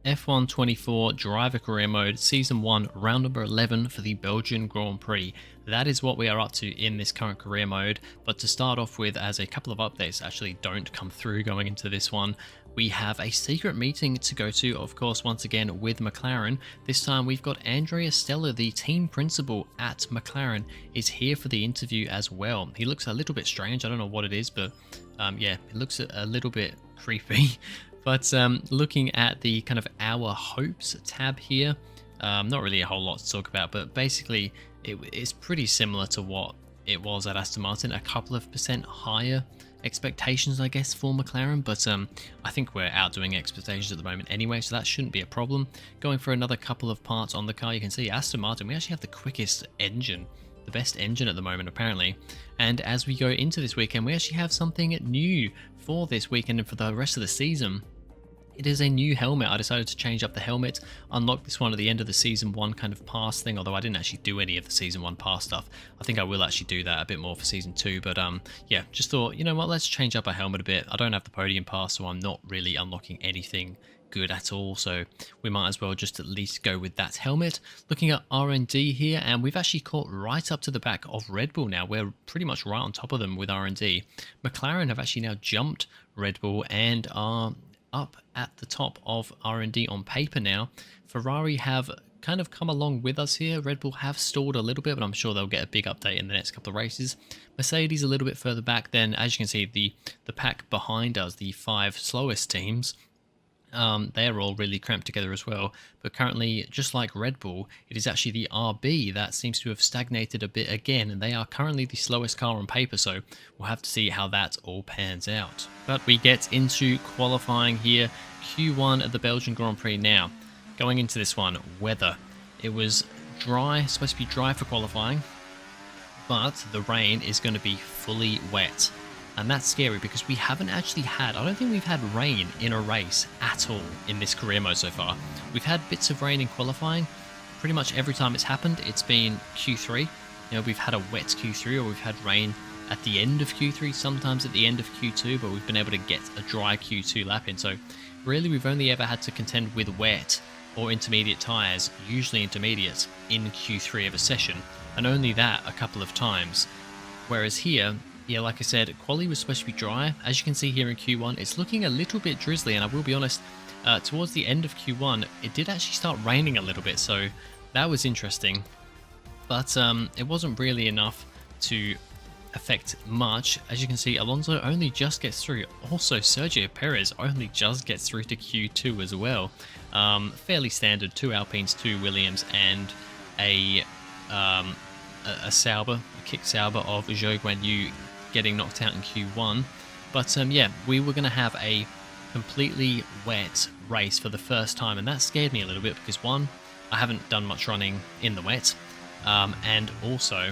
F1 Driver Career Mode Season 1 Round number 11 for the Belgian Grand Prix. That is what we are up to in this current career mode, but to start off with, as a couple of updates actually don't come through going into this one, we have a secret meeting to go to, of course, once again with McLaren. This time we've got Andrea Stella, the team principal at McLaren, is here for the interview as well. He looks a little bit strange, I don't know what it is, but yeah, it looks a little bit creepy. But looking at the kind of Our Hopes tab here, not really a whole lot to talk about, but basically it's pretty similar to what it was at Aston Martin, a couple of % higher expectations, I guess, for McLaren, but I think we're outdoing expectations at the moment anyway, so that shouldn't be a problem. Going for another couple of parts on the car, you can see Aston Martin, we actually have the quickest engine, the best engine at the moment apparently. And as we go into this weekend, we actually have something new for this weekend and for the rest of the season. It is a new helmet. I decided to change up the helmet, unlock this one at the end of the Season 1 kind of pass thing, although I didn't actually do any of the Season 1 pass stuff. I think I will actually do that a bit more for Season 2, but yeah, just thought, you know what, let's change up our helmet a bit. I don't have the podium pass, so I'm not really unlocking anything good at all, so we might as well just at least go with that helmet. Looking at R&D here, and we've actually caught right up to the back of Red Bull now. We're pretty much right on top of them with R&D. McLaren have actually now jumped Red Bull and are up at the top of R&D on paper now. Ferrari have kind of come along with us here. Red Bull have stalled a little bit, but I'm sure they'll get a big update in the next couple of races. Mercedes a little bit further back. Then, as you can see, the pack behind us, the 5 slowest teams, they're all really cramped together as well. But currently, just like Red Bull, it is actually the RB that seems to have stagnated a bit again, and they are currently the slowest car on paper, so we'll have to see how that all pans out. But we get into qualifying here, Q1 at the Belgian Grand Prix now. Going into this one, weather. It was dry, supposed to be dry for qualifying, but the rain is going to be fully wet. And that's scary because we haven't actually had, I don't think we've had rain in a race at all in this career mode so far. We've had bits of rain in qualifying. Pretty much every time it's happened, it's been Q3. You know, we've had a wet Q3 or we've had rain at the end of Q3, sometimes at the end of Q2, but we've been able to get a dry Q2 lap in. So really we've only ever had to contend with wet or intermediate tyres, usually intermediate, in Q3 of a session, and only that a couple of times. Whereas here, yeah, like I said, quali was supposed to be dry. As you can see here in Q1, it's looking a little bit drizzly, and I will be honest, towards the end of Q1, it did actually start raining a little bit, so that was interesting. But it wasn't really enough to affect much. As you can see, Alonso only just gets through. Also, Sergio Perez only just gets through to Q2 as well. Fairly standard, 2 Alpines, 2 Williams, and a Sauber, a kick Sauber of Zhou Guanyu getting knocked out in Q1. But yeah, we were going to have a completely wet race for the first time, and that scared me a little bit because, one, I haven't done much running in the wet, and also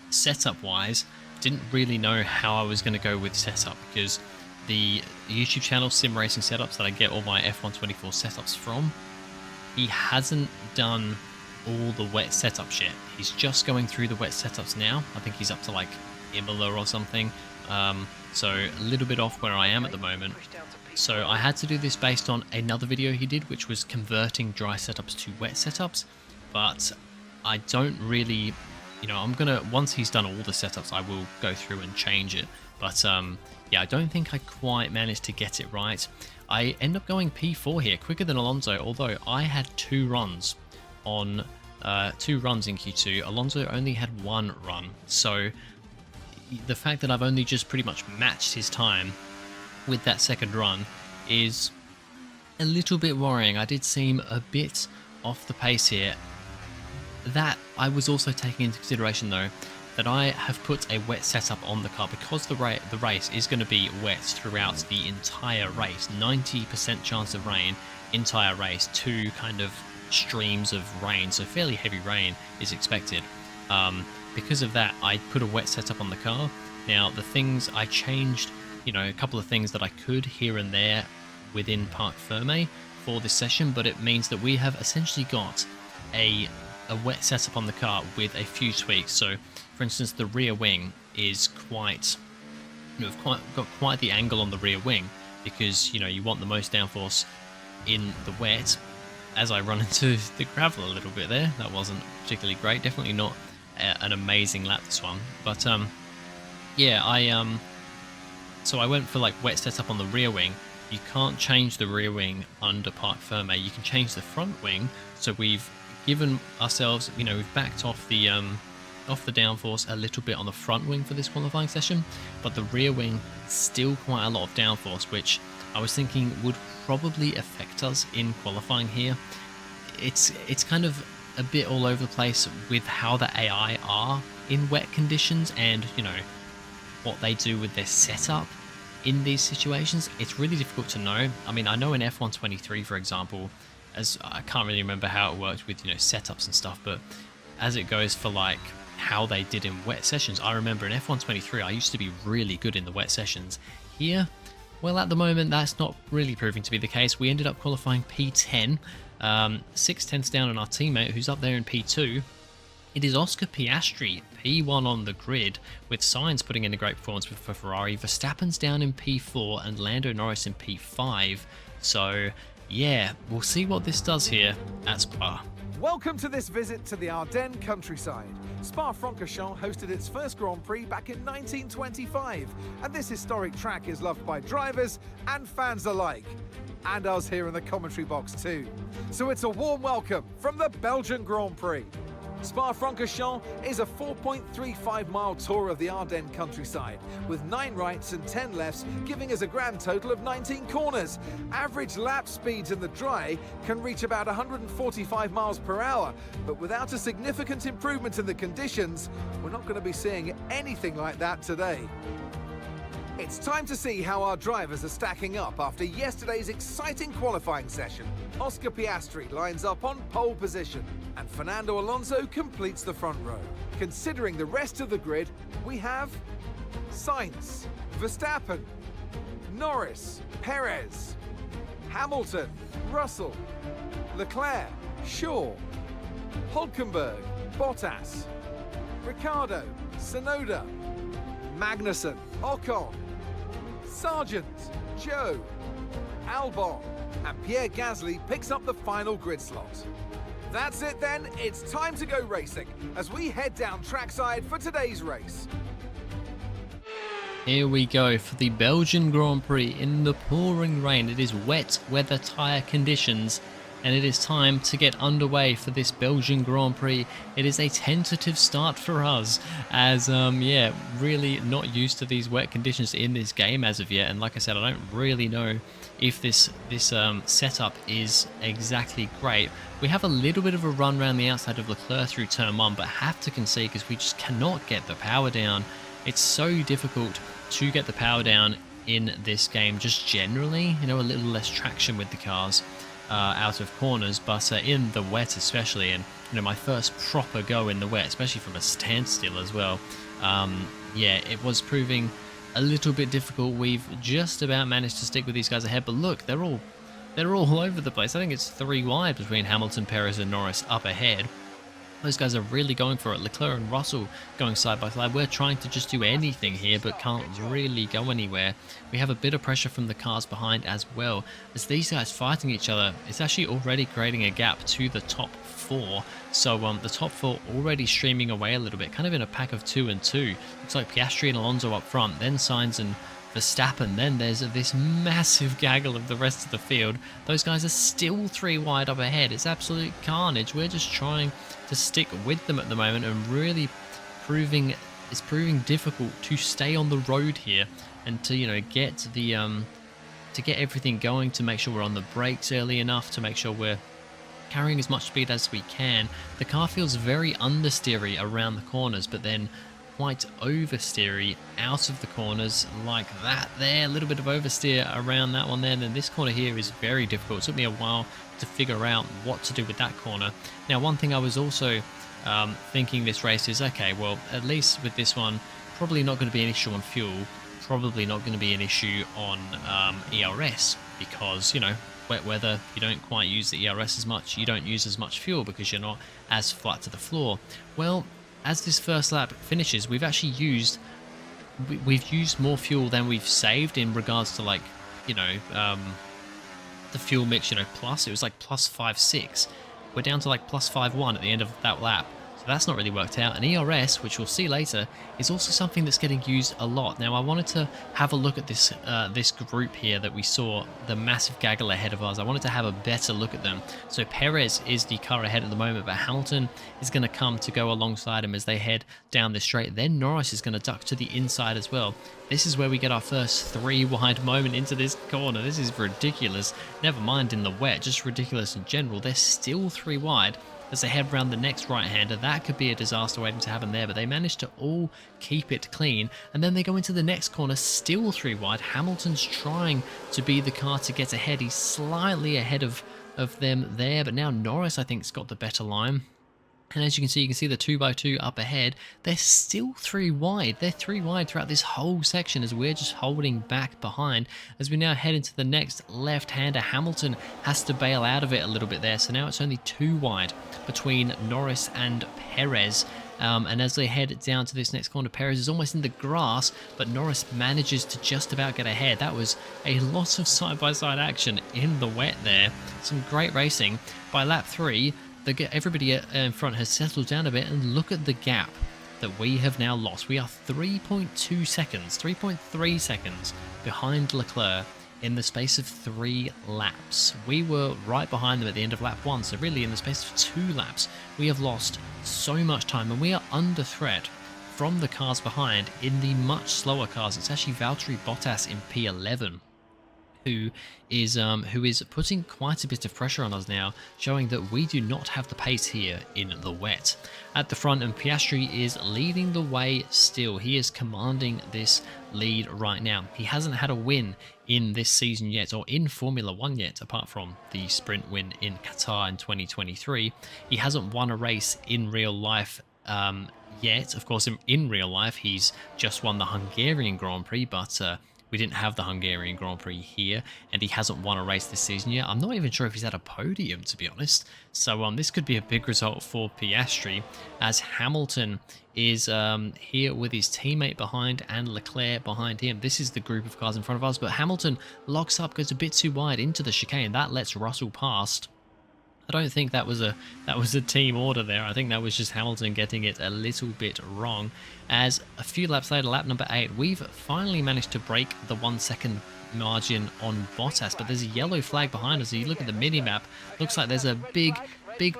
setup wise didn't really know how I was going to go with setup, because the YouTube channel Sim Racing Setups that I get all my F1 setups from, he hasn't done all the wet setups yet. He's just going through the wet setups now. I think he's up to like Imola or something, so a little bit off where I am at the moment. So I had to do this based on another video he did, which was converting dry setups to wet setups, but I don't really, you know, I'm gonna, once he's done all the setups, I will go through and change it. But yeah, I don't think I quite managed to get it right. I end up going P4 here, quicker than Alonso, although I had 2 runs on 2 runs in Q2. Alonso only had 1 run, so the fact that I've only just pretty much matched his time with that second run is a little bit worrying. I did seem a bit off the pace here. That I was also taking into consideration though, that I have put a wet setup on the car because the race is going to be wet throughout the entire race. 90% chance of rain, entire race, 2 kind of streams of rain, so fairly heavy rain is expected. Because of that, I put a wet setup on the car. Now, the things I changed, you know, a couple of things that I could here and there within Parc Fermé for this session, but it means that we have essentially got a wet setup on the car with a few tweaks. So, for instance, the rear wing is quite, you know, got quite the angle on the rear wing because, you know, you want the most downforce in the wet as I run into the gravel a little bit there. That wasn't particularly great. Definitely not an amazing lap, this one. But yeah, so I went for like wet setup on the rear wing. You can't change the rear wing under parc ferme. You can change the front wing. So we've given ourselves, we've backed off the downforce a little bit on the front wing for this qualifying session, but the rear wing still quite a lot of downforce, which I was thinking would probably affect us in qualifying here. It's kind of a bit all over the place with how the AI are in wet conditions, and what they do with their setup in these situations. It's really difficult to know. I mean, I know in F123, for example, as I can't really remember how it worked with setups and stuff, but as it goes for like how they did in wet sessions, I remember in F123 I used to be really good in the wet sessions. Here, well, at the moment that's not really proving to be the case. We ended up qualifying P10, 6 tenths down on our teammate who's up there in P2. It is Oscar Piastri, P1 on the grid, with Sainz putting in a great performance for Ferrari. Verstappen's down in P4 and Lando Norris in P5. So yeah, we'll see what this does here at Spa. Welcome to this visit to the Ardennes countryside. Spa-Francorchamps hosted its first Grand Prix back in 1925, and this historic track is loved by drivers and fans alike, and us here in the commentary box too. So it's a warm welcome from the Belgian Grand Prix. Spa-Francorchamps is a 4.35-mile tour of the Ardennes countryside, with 9 rights and 10 lefts, giving us a grand total of 19 corners. Average lap speeds in the dry can reach about 145 miles per hour, but without a significant improvement in the conditions, we're not going to be seeing anything like that today. It's time to see how our drivers are stacking up after yesterday's exciting qualifying session. Oscar Piastri lines up on pole position, and Fernando Alonso completes the front row. Considering the rest of the grid, we have Sainz, Verstappen, Norris, Perez, Hamilton, Russell, Leclerc, Shaw, Hulkenberg, Bottas, Ricciardo, Tsunoda, Magnussen, Ocon, Sargent, Joe, Albon, and Pierre Gasly picks up the final grid slot. That's it then, it's time to go racing as we head down trackside for today's race. Here we go for the Belgian Grand Prix in the pouring rain. It is wet weather tyre conditions, and it is time to get underway for this Belgian Grand Prix. It is a tentative start for us, as yeah, really not used to these wet conditions in this game as of yet. And like I said, I don't really know if this setup is exactly great. We have a little bit of a run around the outside of Leclerc through turn 1, but have to concede because we just cannot get the power down. It's so difficult to get the power down in this game, just generally, a little less traction with the cars out of corners, but in the wet especially, and my first proper go in the wet, especially from a standstill as well, yeah, it was proving a little bit difficult. We've just about managed to stick with these guys ahead, but look, they're all over the place. I think it's 3 wide between Hamilton, Perez and Norris up ahead. Those guys are really going for it. Leclerc and Russell going side by side. We're trying to just do anything here, but can't really go anywhere. We have a bit of pressure from the cars behind as well. As these guys fighting each other, it's actually already creating a gap to the top 4. So the top 4 already streaming away a little bit, kind of in a pack of 2 and 2. Looks like Piastri and Alonso up front, then Sainz and Verstappen, then there's this massive gaggle of the rest of the field. Those guys are still 3 wide up ahead. It's absolute carnage. We're just trying to stick with them at the moment, and really it's proving difficult to stay on the road here and to get the to get everything going, to make sure we're on the brakes early enough, to make sure we're carrying as much speed as we can. The car feels very understeery around the corners, but then quite oversteery out of the corners like that there. A little bit of oversteer around that one there. And then this corner here is very difficult. It took me a while to figure out what to do with that corner. Now, one thing I was also thinking this race is, okay, well, at least with this one, probably not going to be an issue on fuel, probably not going to be an issue on ERS, because, wet weather, you don't quite use the ERS as much, you don't use as much fuel because you're not as flat to the floor. Well, as this first lap finishes, we've actually used more fuel than we've saved in regards to, like, the the fuel mix, you know, plus, it was like plus 5.6. We're down to like plus 5.1 at the end of that lap. So that's not really worked out. And ERS, which we'll see later, is also something that's getting used a lot. Now, I wanted to have a look at this this group here that we saw, the massive gaggle ahead of us. I wanted to have a better look at them. So Perez is the car ahead at the moment, but Hamilton is going to come to go alongside him as they head down the straight. Then Norris is going to duck to the inside as well. This is where we get our first 3 wide moment into this corner. This is ridiculous. Never mind in the wet, just ridiculous in general. They're still 3 wide as they head round the next right-hander. That could be a disaster waiting to happen there, but they managed to all keep it clean. And then they go into the next corner, still 3 wide. Hamilton's trying to be the car to get ahead. He's slightly ahead of them there, but now Norris, I think, has got the better line. And as you can see the 2x2 up ahead. They're still 3 wide. They're 3 wide throughout this whole section as we're just holding back behind. As we now head into the next left-hander, Hamilton has to bail out of it a little bit there. So now it's only 2 wide between Norris and Perez. And as they head down to this next corner, Perez is almost in the grass, but Norris manages to just about get ahead. That was a lot of side-by-side action in the wet there. Some great racing. By lap 3, everybody in front has settled down a bit, and look at the gap that we have now lost. We are 3.2 seconds, 3.3 seconds behind Leclerc in the space of 3 laps. We were right behind them at the end of lap 1, so really in the space of 2 laps, we have lost so much time, and we are under threat from the cars behind in the much slower cars. It's actually Valtteri Bottas in P11. Who is putting quite a bit of pressure on us now, showing that we do not have the pace here in the wet. At the front, and Piastri is leading the way still. He is commanding this lead right now. He hasn't had a win in this season yet, or in Formula 1 yet, apart from the sprint win in Qatar in 2023. He hasn't won a race in real life yet. Of course, in real life, he's just won the Hungarian Grand Prix, but we didn't have the Hungarian Grand Prix here, and he hasn't won a race this season yet. I'm not even sure if he's had a podium, to be honest. So this could be a big result for Piastri, as Hamilton is here with his teammate behind and Leclerc behind him. This is the group of cars in front of us, but Hamilton locks up, goes a bit too wide into the chicane. That lets Russell past. I don't think that was a team order there. I think that was just Hamilton getting it a little bit wrong. As a few laps later, lap number 8, we've finally managed to break the 1 second margin on Bottas, but there's a yellow flag behind us. So you look at the mini-map, looks like there's a big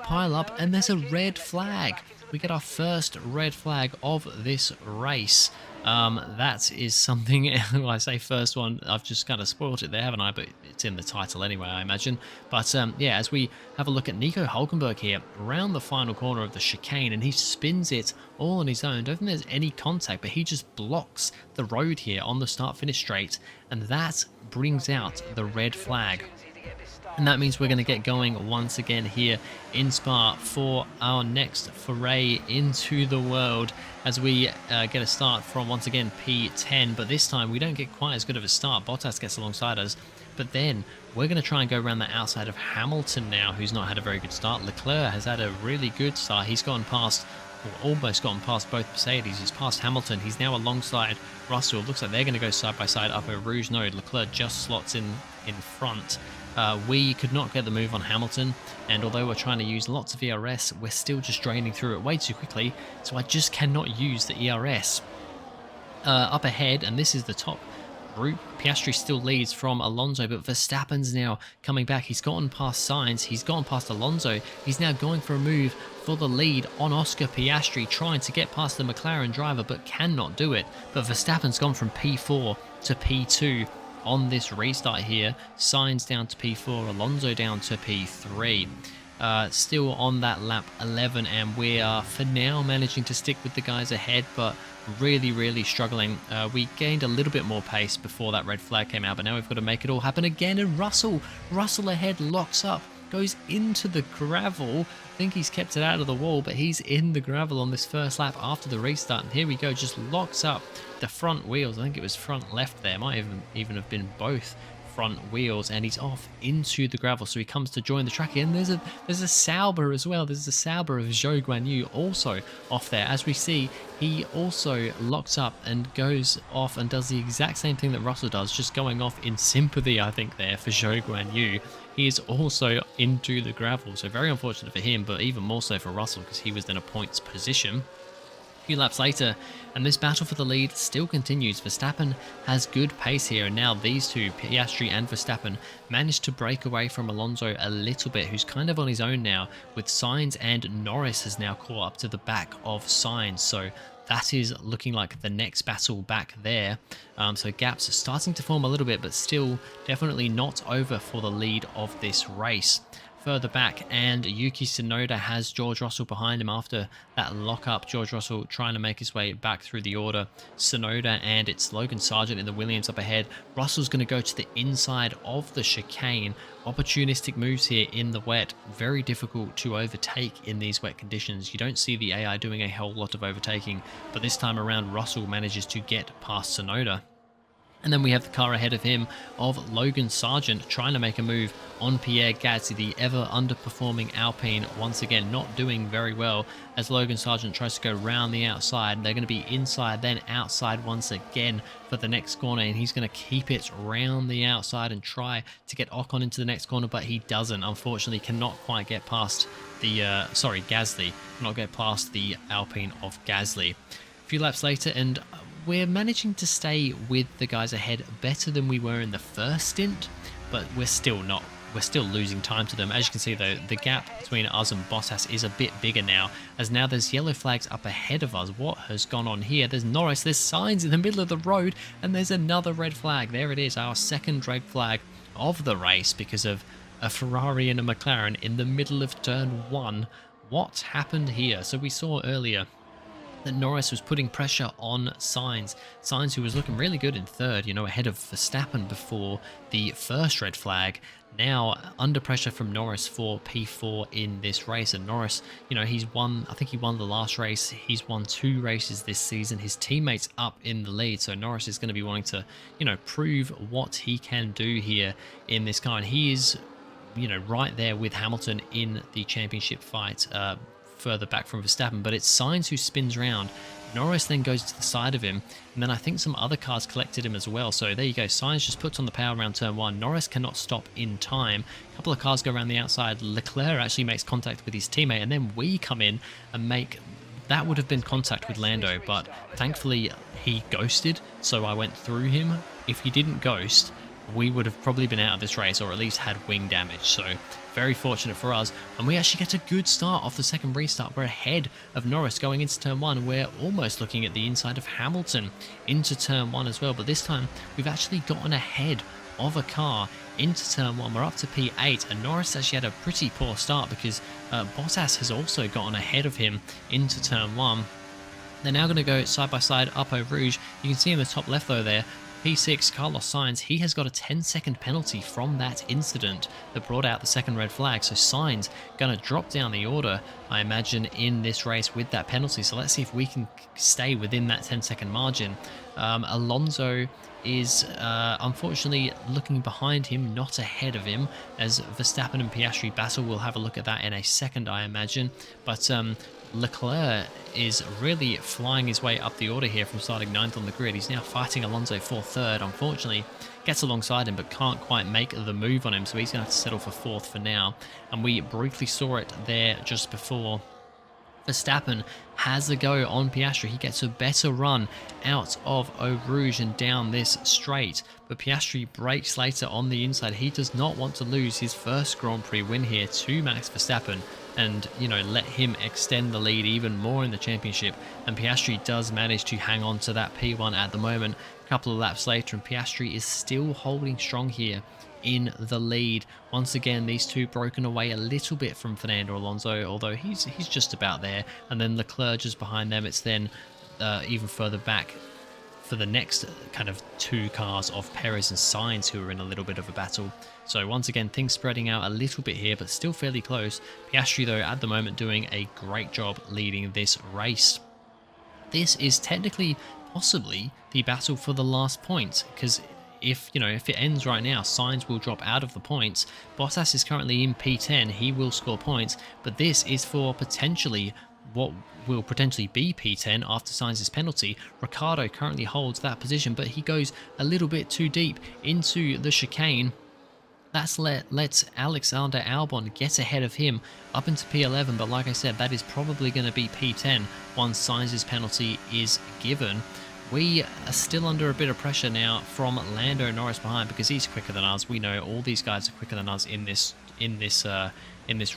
pile up, and there's a red flag. We get our first red flag of this race. That is something, well, I say first one, I've just kind of spoiled it there, haven't I? But it's in the title anyway, I imagine. But yeah, as we have a look at Nico Hülkenberg here, around the final corner of the chicane, and he spins it all on his own. Don't think there's any contact, but he just blocks the road here on the start-finish straight, and that brings out the red flag. And that means we're going to get going once again here in Spa for our next foray into the world, as we get a start from, once again, P10. But this time we don't get quite as good of a start. Bottas gets alongside us, but then we're going to try and go around the outside of Hamilton now, who's not had a very good start. Leclerc has had a really good start. He's gone past, or almost gotten past, both Mercedes. He's passed Hamilton. He's now alongside Russell. Looks like they're going to go side by side up a Rouge node. Leclerc just slots in front. We could not get the move on Hamilton, and although we're trying to use lots of ERS, we're still just draining through it way too quickly, so I just cannot use the ERS. Up ahead, and this is the top group, Piastri still leads from Alonso, but Verstappen's now coming back. He's gotten past Sainz, he's gotten past Alonso, he's now going for a move for the lead on Oscar Piastri, trying to get past the McLaren driver, but cannot do it. But Verstappen's gone from P4 to P2 on this restart here. Sainz down to P4, Alonso down to P3. Still on that lap 11, and we are for now managing to stick with the guys ahead, but really struggling. We gained a little bit more pace before that red flag came out, but now we've got to make it all happen again. And Russell ahead locks up, goes into the gravel. I think he's kept it out of the wall, but he's in the gravel on this first lap after the restart. And here we go, just locks up the front wheels. I think it was front left there, might even have been both front wheels, and he's off into the gravel. So he comes to join the track, and there's a Sauber as well. There's a Sauber of Zhou Guanyu also off there. As we see, he also locks up and goes off and does the exact same thing that Russell does, just going off in sympathy, I think, there for Zhou Guanyu. He is also into the gravel, so very unfortunate for him, but even more so for Russell because he was in a points position. A few laps later, and this battle for the lead still continues. Verstappen has good pace here, and now these two, Piastri and Verstappen, managed to break away from Alonso a little bit, who's kind of on his own now, with Sainz and Norris has now caught up to the back of Sainz. So that is looking like the next battle back there. So gaps are starting to form a little bit, but still definitely not over for the lead of this race. Further back, and Yuki Tsunoda has George Russell behind him after that lock-up. George Russell trying to make his way back through the order. Tsunoda and it's Logan Sargent in the Williams up ahead. Russell's going to go to the inside of the chicane. Opportunistic moves here in the wet. Very difficult to overtake in these wet conditions. You don't see the AI doing a whole lot of overtaking, but this time around Russell manages to get past Tsunoda. And then we have the car ahead of him of Logan Sargent trying to make a move on Pierre Gasly, the ever underperforming Alpine, once again not doing very well as Logan Sargent tries to go round the outside. They're going to be inside, then outside once again for the next corner, and he's going to keep it round the outside and try to get Ocon into the next corner, but he doesn't. Unfortunately, cannot quite get past the, Gasly, cannot get past the Alpine of Gasly. A few laps later, and we're managing to stay with the guys ahead better than we were in the first stint, but we're still losing time to them. As you can see though, the gap between us and Bottas is a bit bigger now, as now there's yellow flags up ahead of us. What has gone on here? There's Norris, there's Sainz in the middle of the road, and there's another red flag. There it is, our second red flag of the race because of a Ferrari and a McLaren in the middle of turn 1. What happened here? So we saw earlier that Norris was putting pressure on Sainz. Sainz, who was looking really good in third, ahead of Verstappen before the first red flag, now under pressure from Norris for P4 in this race. And Norris, he's won, I think he won the last race. He's won 2 races this season. His teammates up in the lead. So Norris is going to be wanting to, prove what he can do here in this car. And he is, right there with Hamilton in the championship fight, further back from Verstappen, but it's Sainz who spins round. Norris then goes to the side of him, and then I think some other cars collected him as well. So there you go, Sainz just puts on the power around turn 1. Norris cannot stop in time. A couple of cars go around the outside. Leclerc actually makes contact with his teammate, and then we come in and make... That would have been contact with Lando, but thankfully he ghosted, so I went through him. If he didn't ghost, we would have probably been out of this race, or at least had wing damage. So very fortunate for us, and we actually get a good start off the second restart. We're ahead of Norris going into turn 1. We're almost looking at the inside of Hamilton into turn 1 as well, but this time we've actually gotten ahead of a car into turn 1. We're up to P8, and Norris actually had a pretty poor start because Bottas has also gotten ahead of him into turn 1. They're now going to go side by side up Eau Rouge. You can see in the top left though there, P6, Carlos Sainz, he has got a 10-second penalty from that incident that brought out the second red flag. So Sainz going to drop down the order, I imagine, in this race with that penalty. So let's see if we can stay within that 10-second margin. Alonso is unfortunately looking behind him, not ahead of him, as Verstappen and Piastri battle. We'll have a look at that in a second, I imagine. But Leclerc is really flying his way up the order here from starting 9th on the grid. He's now fighting Alonso for 3rd. Unfortunately, gets alongside him but can't quite make the move on him, so he's going to have to settle for 4th for now. And we briefly saw it there just before. Verstappen has a go on Piastri. He gets a better run out of Eau Rouge and down this straight, but Piastri brakes later on the inside. He does not want to lose his first Grand Prix win here to Max Verstappen and, let him extend the lead even more in the championship. And Piastri does manage to hang on to that P1 at the moment. A couple of laps later, and Piastri is still holding strong here in the lead. Once again, these two broken away a little bit from Fernando Alonso, although he's just about there. And then Leclerc just behind them. It's then even further back for the next kind of 2 cars of Perez and Sainz, who are in a little bit of a battle. So once again, things spreading out a little bit here, but still fairly close. Piastri, though, at the moment doing a great job leading this race. This is technically, possibly, the battle for the last point, because if if it ends right now, Sainz will drop out of the points. Bottas is currently in P10. He will score points, but this is for potentially what will potentially be P10 after Sainz's penalty. Ricciardo currently holds that position, but he goes a little bit too deep into the chicane. That's lets Alexander Albon get ahead of him up into P11, but like I said, that is probably going to be P10 once Sainz's penalty is given. We are still under a bit of pressure now from Lando Norris behind because he's quicker than us. We know all these guys are quicker than us in this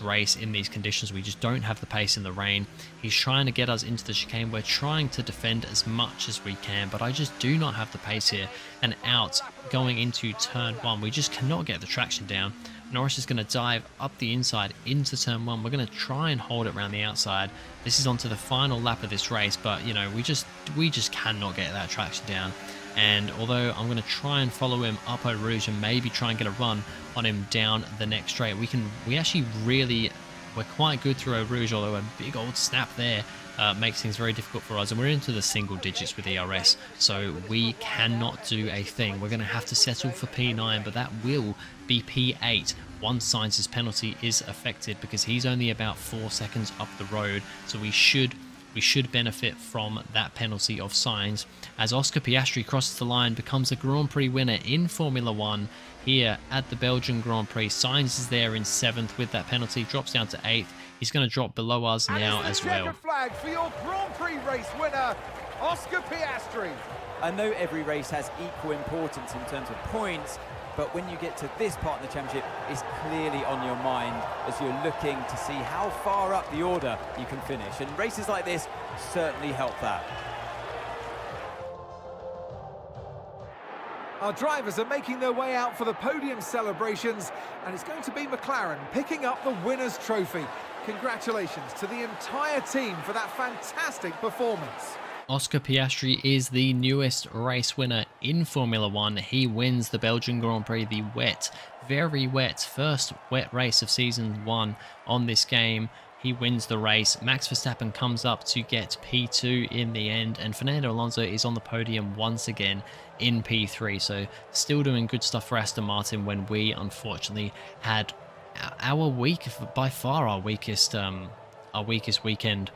race, in these conditions. We just don't have the pace in the rain. He's trying to get us into the chicane. We're trying to defend as much as we can, but I just do not have the pace here. And out going into turn 1, we just cannot get the traction down. Norris is going to dive up the inside into turn 1. We're going to try and hold it around the outside. This is onto the final lap of this race, but we just cannot get that traction down. And although I'm going to try and follow him up Eau Rouge and maybe try and get a run on him down the next straight, we're quite good through Eau Rouge, although a big old snap there makes things very difficult for us, and we're into the single digits with ERS, so we cannot do a thing. We're going to have to settle for P9, but that will be P8 once Sainz's penalty is affected, because he's only about 4 seconds up the road, so we should benefit from that penalty of Sainz, as Oscar Piastri crosses the line, becomes a Grand Prix winner in Formula 1 here at the Belgian Grand Prix. Sainz is there in 7th with that penalty, drops down to 8th. He's going to drop below us now as well. Checkered flag for your Grand Prix race winner, Oscar Piastri. I know every race has equal importance in terms of points, but when you get to this part of the championship, it's clearly on your mind as you're looking to see how far up the order you can finish. And races like this certainly help that. Our drivers are making their way out for the podium celebrations, and it's going to be McLaren picking up the winner's trophy. Congratulations to the entire team for that fantastic performance. Oscar Piastri is the newest race winner in Formula 1. He wins the Belgian Grand Prix, the very wet, first wet race of Season 1 on this game. He wins the race. Max Verstappen comes up to get P2 in the end, and Fernando Alonso is on the podium once again in P3. So still doing good stuff for Aston Martin when we unfortunately had by far our weakest weekend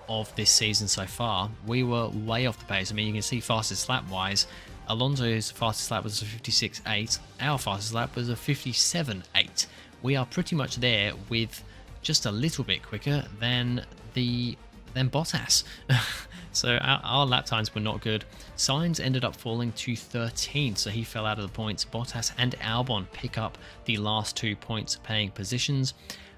of this season so far. We were way off the pace. I mean, you can see fastest lap wise, Alonso's fastest lap was a 56.8. Our fastest lap was a 57.8. We are pretty much there, with just a little bit quicker than Bottas. So our lap times were not good. Sainz ended up falling to 13th, so he fell out of the points. Bottas and Albon pick up the last 2 points paying positions.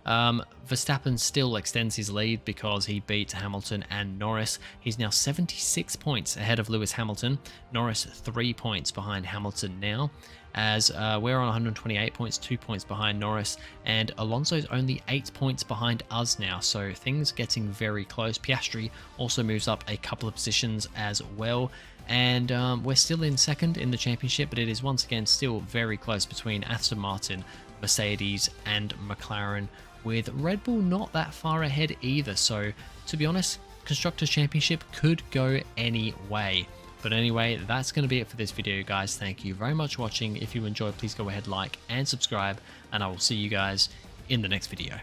Verstappen still extends his lead because he beat Hamilton and Norris. He's now 76 points ahead of Lewis Hamilton. Norris 3 points behind Hamilton now, as we're on 128 points, 2 points behind Norris, and Alonso's only 8 points behind us now, so things getting very close. Piastri also moves up a couple of positions as well, and we're still in second in the championship, but it is once again still very close between Aston Martin, Mercedes and McLaren, with Red Bull not that far ahead either. So to be honest, Constructors Championship could go any way. But anyway, that's going to be it for this video, guys. Thank you very much for watching. If you enjoyed, please go ahead, like and subscribe, and I will see you guys in the next video.